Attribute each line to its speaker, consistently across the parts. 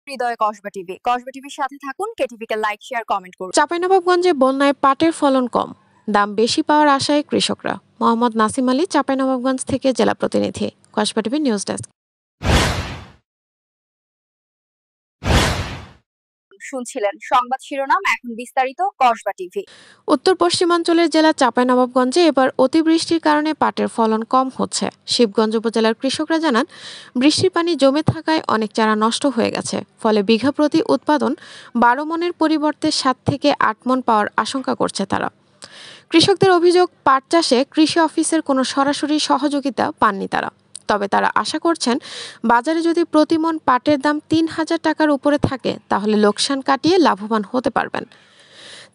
Speaker 1: হৃদয় কসবা টিভির সাথে থাকুন। কেটিভি কে লাইক, শেয়ার, কমেন্ট করুন।
Speaker 2: চাঁপাইনবাবগঞ্জে বন্যায় পাটের ফলন কম, দাম বেশি পাওয়ার আশায় কৃষকরা। মোহাম্মদ নাসিম আলী, চাঁপাইনবাবগঞ্জ থেকে জেলা প্রতিনিধি, কসবা টিভি নিউজ ডেস্ক।
Speaker 1: শুনছিলেন সংবাদ শিরোনাম, এখন বিস্তারিত। কসবা টিভি।
Speaker 2: উত্তর পশ্চিমাঞ্চলের জেলা চাঁপাইনবাবগঞ্জে এবার অতিবৃষ্টির কারণে পাটের ফলন কম হচ্ছে। শিবগঞ্জ উপজেলার কৃষকরা জানান, বৃষ্টির পানি জমে থাকায় অনেক চারা নষ্ট হয়ে গেছে। ফলে বিঘা প্রতি উৎপাদন 12 মনের পরিবর্তে 7 থেকে 8 মন পাওয়ার আশঙ্কা করছে তারা। কৃষকদের অভিযোগ, পাট চাষে কৃষি অফিসের কোনো সরাসরি সহযোগিতা পাননি তারা। তবে তারা আশা করছেন, বাজারে যদি প্রতি মন পাটের দাম 3000 টাকার উপরে থাকে তাহলে লোকসান কাটিয়ে লাভবান হতে পারবেন।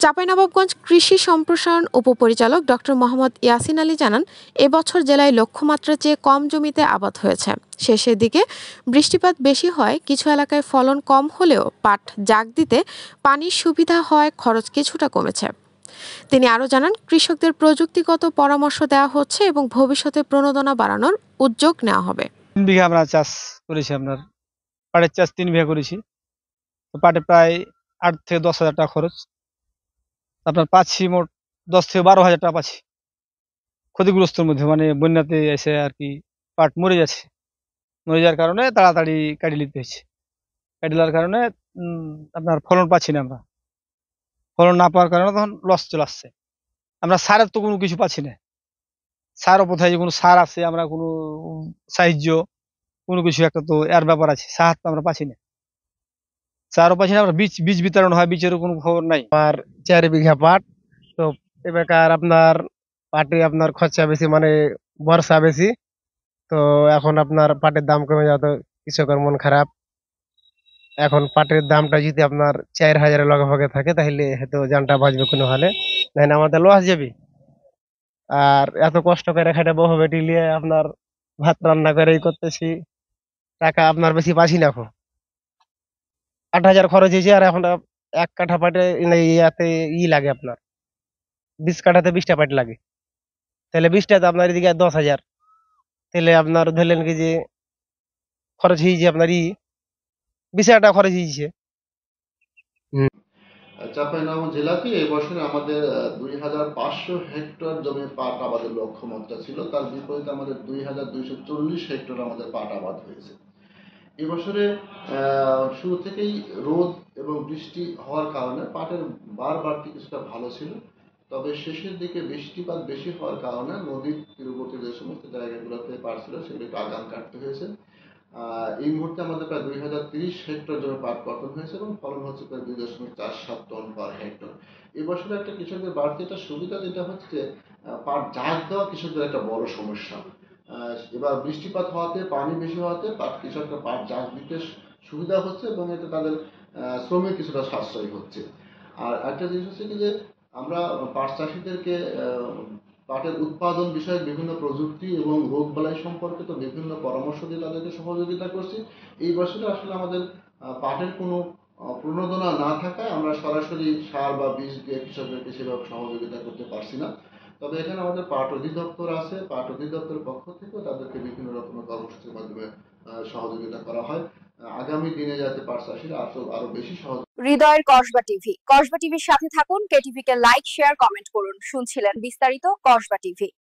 Speaker 2: চাঁপাইনবাবগঞ্জ কৃষি সম্প্রসারণ উপপরিচালক ডক্টর মোহাম্মদ ইয়াসিন আলী জানান, এবছর জেলায় লক্ষ্যমাত্রার চেয়ে কম জমিতে আবাদ হয়েছে। শেষের দিকে বৃষ্টিপাত বেশি হয়, কিছু এলাকায় ফলন কম হলেও পাট জাগ দিতে পানির সুবিধা হয়, খরচ কিছুটা কমেছে। তিনি আরও জানান, কৃষকদের প্রযুক্তিগত পরামর্শ দেওয়া হচ্ছে এবং ভবিষ্যতে প্রণোদনা বাড়ানোর উদ্যোগ নেওয়া হবে।
Speaker 3: 3 বিঘা আমরা চাষ করেছি, আপনার পাটের চাষ 3 বিঘা করেছি। তো পাটে প্রায় 8 থেকে 10 হাজার টাকা খরচ। আপনার পাচ্ছি মোট 10 থেকে 12 হাজার টাকা পাচ্ছি। ক্ষতিগ্রস্তর মধ্যে মানে বন্যাতে এসে আর কি পাট মরে যাচ্ছে। মরে যাওয়ার কারণে তাড়াতাড়ি কাটি নিতে হচ্ছে। কাটি নেওয়ার কারণে আপনার ফলন পাচ্ছি না আমরা। ফলন না পাওয়ার কারণে তখন লস চলে আসছে। আমরা সারের তো কোনো কিছু পাচ্ছি না। সারও কোথায় যে কোনো সার আছে, আমরা কোনো সাহায্য কোনো কিছু একটা তো এর ব্যাপার আছে, সাহায্য তো আমরা পাচ্ছি না। সারও পাচ্ছি না, আমরা বীজ বিতরণ হয়, বীজেরও কোনো খবর নাই।
Speaker 4: আর 4 বিঘা পাট। তো এবার আপনার পাটে আপনার খরচা বেশি, মানে বর্ষা বেশি। তো এখন আপনার পাটের দাম কমে যাওয়া, তো কৃষকের মন খারাপ। এখন পাটের দামটা যদি আপনার 4000-এর লগে থাকে তাহলে হয়তো জানটা বাঁচবে কোনো হালে, নাহলে আমাদের লস যাবে। আর এত কষ্ট করে খেটে বহু বেটি নিয়ে আপনার ভাত রান্না করে করতেছি, টাকা আপনার বেশি পাচ্ছি না। এখন 8000 খরচ হয়েছে, আর এখন 1 কাঠা পাটে ইয়াতে লাগে আপনার 20 কাঠাতে 20টা পাট লাগে। তাহলে 20টাতে আপনার এদিকে 10,000, তাহলে আপনার ধরলেন কি যে খরচ হয়েছে আপনার 20,000 টাকা খরচ হয়েছে।
Speaker 5: চাঁপাইনবাবগঞ্জ জেলাতে এবছরে আমাদের 2500 হেক্টর জমি পাট আবাদের লক্ষ্যমাত্রা ছিল। তার বিপরীতে আমাদের 2240 হেক্টর আমাদের পাট আবাদ হয়েছে। এবছরে শুরু থেকেই রোদ এবং বৃষ্টি হওয়ার কারণে পাটের বাড়তি কিছুটা ভালো ছিল। তবে শেষের দিকে বৃষ্টিপাত বেশি হওয়ার কারণে নদীর তীরবর্তী যে সমস্ত জায়গাগুলোতে পাট ছিল সেগুলো একটু আগাম কাটতে হয়েছে। এই মুহূর্তে আমাদের প্রায় 2030 হেক্টর জমি পাট পতন হয়েছে এবং ফলন হচ্ছে প্রায় 2.47 টন পার হেক্টর। এবছরে একটা কৃষকদের বাড়তি একটা সুবিধা যেটা হচ্ছে, পাট জাগ দেওয়া কৃষকদের একটা বড় সমস্যা। এবার বৃষ্টিপাত হওয়াতে, পানি বেশি হওয়াতে পাট কৃষকরা পাট জাগ দিতে সুবিধা হচ্ছে এবং এতে তাদের শ্রমে কিছুটা সাশ্রয় হচ্ছে। আর একটা জিনিস হচ্ছে কি যে আমরা পাট চাষিদেরকে পাটের উৎপাদন বিষয়ে বিভিন্ন প্রযুক্তি এবং রোগবালাই সম্পর্কিত বিভিন্ন পরামর্শ দিয়ে তাদেরকে সহযোগিতা করছি। এই বছরে আসলে আমাদের পাটের কোনো প্রণোদনা না থাকায় আমরা সরাসরি সার বা বীজ দিয়ে কৃষকদেরকে সেভাবে সহযোগিতা করতে পারছি না। তবে এখানে আমাদের পাট অধিদপ্তর আছে, পাট অধিদপ্তরের পক্ষ থেকেও তাদেরকে বিভিন্ন রকমের কর্মসূচির মাধ্যমে সহযোগিতা করা হয়। আগামী দিনে যাতে পাট চাষিরা আরো বেশি সহজ।
Speaker 1: হৃদয়ের কসবা টিভির সাথে থাকুন। কেটিভি কে লাইক, শেয়ার, কমেন্ট করুন। শুনছিলেন বিস্তারিত কসবা টিভি।